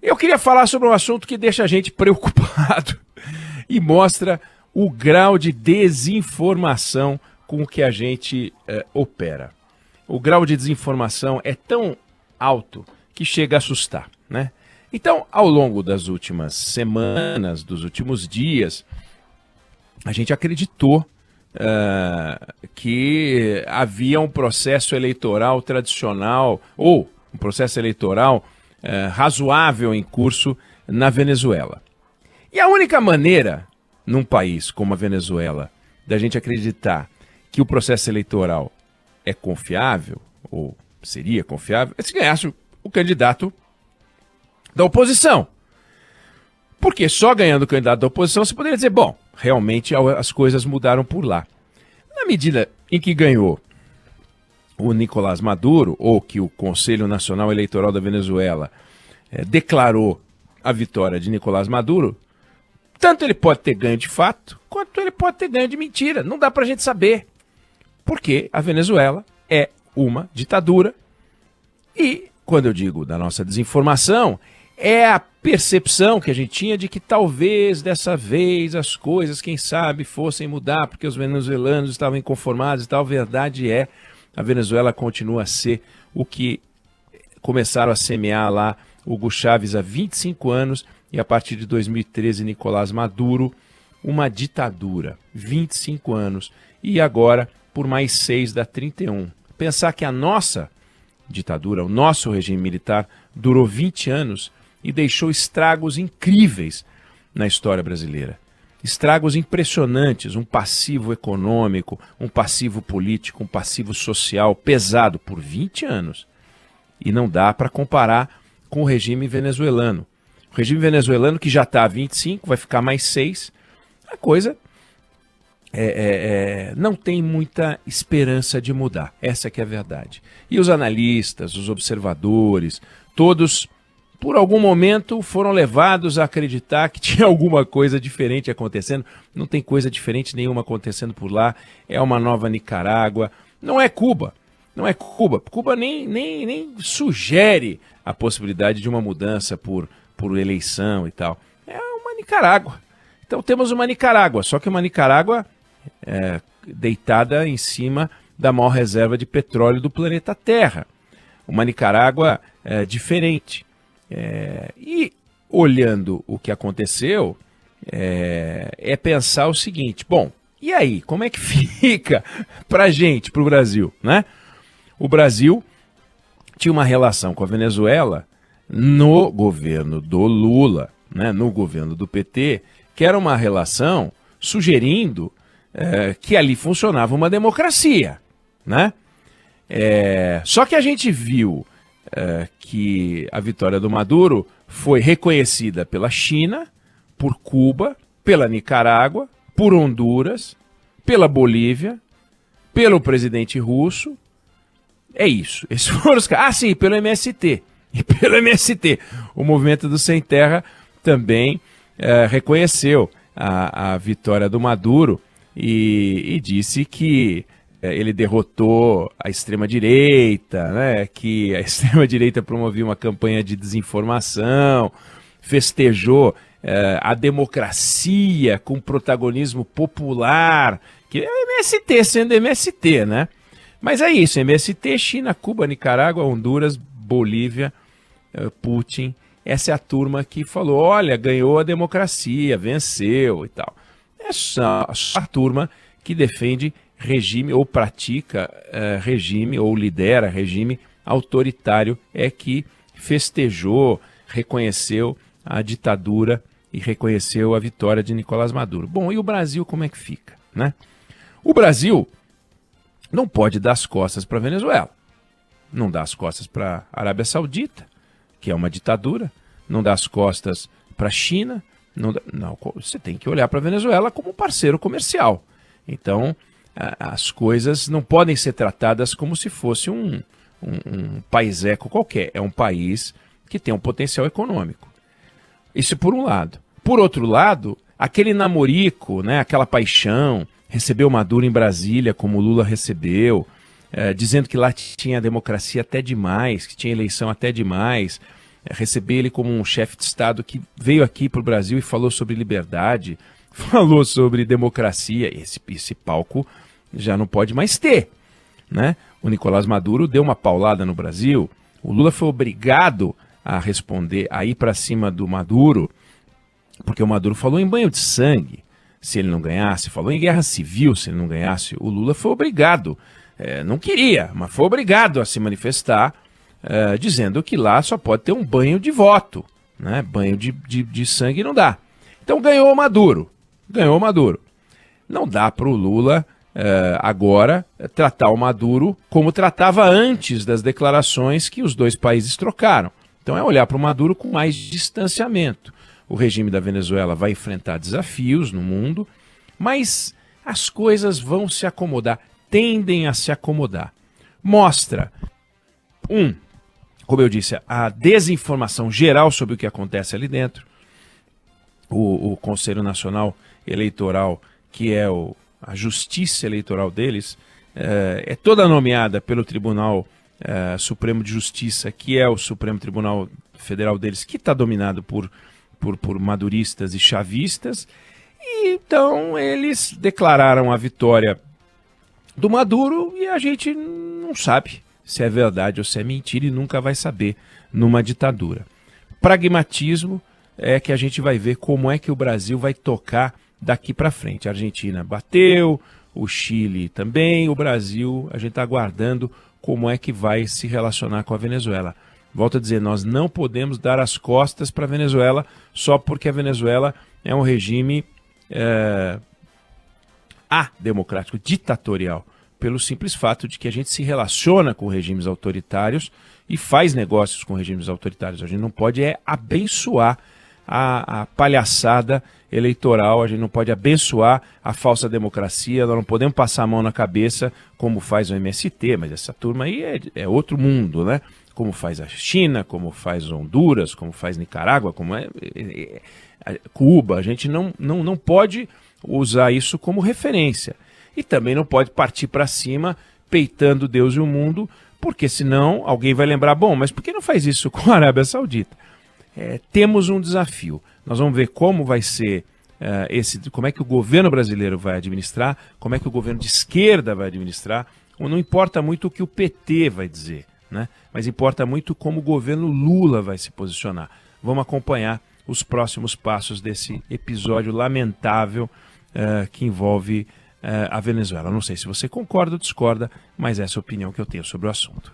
Eu queria falar sobre um assunto que deixa a gente preocupado e mostra o grau de desinformação com que a gente opera. O grau de desinformação é tão alto que chega a assustar, né? Então, ao longo das últimas semanas, dos últimos dias, a gente acreditou que havia um processo eleitoral tradicional ou um processo eleitoral razoável em curso na Venezuela. E a única maneira, num país como a Venezuela, da gente acreditar que o processo eleitoral é confiável, ou seria confiável, é se ganhasse o candidato da oposição. Porque só ganhando o candidato da oposição você poderia dizer, bom, realmente as coisas mudaram por lá. Na medida em que ganhou o Nicolás Maduro, ou que o Conselho Nacional Eleitoral da Venezuela declarou a vitória de Nicolás Maduro, tanto ele pode ter ganho de fato, quanto ele pode ter ganho de mentira. Não dá pra gente saber. Porque a Venezuela é uma ditadura. E, quando eu digo da nossa desinformação, é a percepção que a gente tinha de que talvez dessa vez as coisas, quem sabe, fossem mudar, porque os venezuelanos estavam inconformados e tal. A verdade é, a Venezuela continua a ser o que começaram a semear lá Hugo Chávez há 25 anos e a partir de 2013 Nicolás Maduro, uma ditadura, 25 anos e agora por mais 6 dá 31. Pensar que a nossa ditadura, o nosso regime militar durou 20 anos e deixou estragos incríveis na história brasileira. Estragos impressionantes, um passivo econômico, um passivo político, um passivo social pesado por 20 anos. E não dá para comparar com o regime venezuelano. O regime venezuelano que já está há 25, vai ficar mais 6. A coisa não tem muita esperança de mudar. Essa que é a verdade. E os analistas, os observadores, todos, por algum momento, foram levados a acreditar que tinha alguma coisa diferente acontecendo. Não tem coisa diferente nenhuma acontecendo por lá. É uma nova Nicarágua. Não é Cuba. Não é Cuba. Cuba nem sugere a possibilidade de uma mudança por eleição e tal. É uma Nicarágua. Então temos uma Nicarágua, só que uma Nicarágua deitada em cima da maior reserva de petróleo do planeta Terra. Uma Nicarágua diferente. E olhando o que aconteceu, é pensar o seguinte, bom, e aí, como é que fica pra gente, pro Brasil, né? O Brasil tinha uma relação com a Venezuela no governo do Lula, né, no governo do PT, que era uma relação sugerindo que ali funcionava uma democracia, né? Só que a gente viu que a vitória do Maduro foi reconhecida pela China, por Cuba, pela Nicarágua, por Honduras, pela Bolívia, pelo presidente russo. É isso. Esses foram os caras. Ah, sim, pelo MST. E pelo MST. O Movimento do Sem Terra também reconheceu a vitória do Maduro e disse que ele derrotou a extrema-direita, né? Que a extrema-direita promovia uma campanha de desinformação, festejou a democracia com protagonismo popular, que é MST sendo MST, né? Mas é isso, MST, China, Cuba, Nicarágua, Honduras, Bolívia, Putin. Essa é a turma que falou, olha, ganhou a democracia, venceu e tal. É só a turma que defende regime ou pratica regime ou lidera regime autoritário é que festejou, reconheceu a ditadura e reconheceu a vitória de Nicolás Maduro. Bom, e o Brasil como é que fica, né? O Brasil não pode dar as costas para a Venezuela, não dá as costas para a Arábia Saudita, que é uma ditadura, não dá as costas para a China, não, você tem que olhar para a Venezuela como um parceiro comercial. Então, as coisas não podem ser tratadas como se fosse um país-eco qualquer. É um país que tem um potencial econômico. Isso por um lado. Por outro lado, aquele namorico, né, aquela paixão, recebeu Maduro em Brasília como o Lula recebeu, dizendo que lá tinha democracia até demais, que tinha eleição até demais, receber ele como um chefe de Estado que veio aqui para o Brasil e falou sobre liberdade, falou sobre democracia. Esse palco já não pode mais ter, né? O Nicolás Maduro deu uma paulada no Brasil, o Lula foi obrigado a responder, a ir para cima do Maduro, porque o Maduro falou em banho de sangue se ele não ganhasse, falou em guerra civil se ele não ganhasse. O Lula foi obrigado, não queria, mas foi obrigado a se manifestar, dizendo que lá só pode ter um banho de voto, né? Banho de sangue não dá. Então ganhou o Maduro. Não dá para o Lula agora tratar o Maduro como tratava antes das declarações que os dois países trocaram. Então é olhar para o Maduro com mais distanciamento. O regime da Venezuela vai enfrentar desafios no mundo, mas as coisas vão se acomodar, tendem a se acomodar. Mostra, como eu disse, a desinformação geral sobre o que acontece ali dentro. O Conselho Nacional Eleitoral, que é a justiça eleitoral deles, é toda nomeada pelo Tribunal Supremo de Justiça, que é o Supremo Tribunal Federal deles, que está dominado por maduristas e chavistas. E então eles declararam a vitória do Maduro e a gente não sabe se é verdade ou se é mentira e nunca vai saber numa ditadura. Pragmatismo é que a gente vai ver como é que o Brasil vai tocar daqui para frente. A Argentina bateu, o Chile também, o Brasil, a gente está aguardando como é que vai se relacionar com a Venezuela. Volto a dizer, nós não podemos dar as costas para a Venezuela só porque a Venezuela é um regime ademocrático, ditatorial, pelo simples fato de que a gente se relaciona com regimes autoritários e faz negócios com regimes autoritários. A gente não pode abençoar a palhaçada eleitoral, a gente não pode abençoar a falsa democracia, nós não podemos passar a mão na cabeça como faz o MST, mas essa turma aí é outro mundo, né? Como faz a China, como faz Honduras, como faz Nicarágua, como Cuba. A gente não pode usar isso como referência. E também não pode partir para cima peitando Deus e o mundo, porque senão alguém vai lembrar, bom, mas por que não faz isso com a Arábia Saudita? Temos um desafio. Nós vamos ver como vai ser como é que o governo brasileiro vai administrar, como é que o governo de esquerda vai administrar. Não importa muito o que o PT vai dizer, né? Mas importa muito como o governo Lula vai se posicionar. Vamos acompanhar os próximos passos desse episódio lamentável que envolve a Venezuela. Não sei se você concorda ou discorda, mas essa é a opinião que eu tenho sobre o assunto.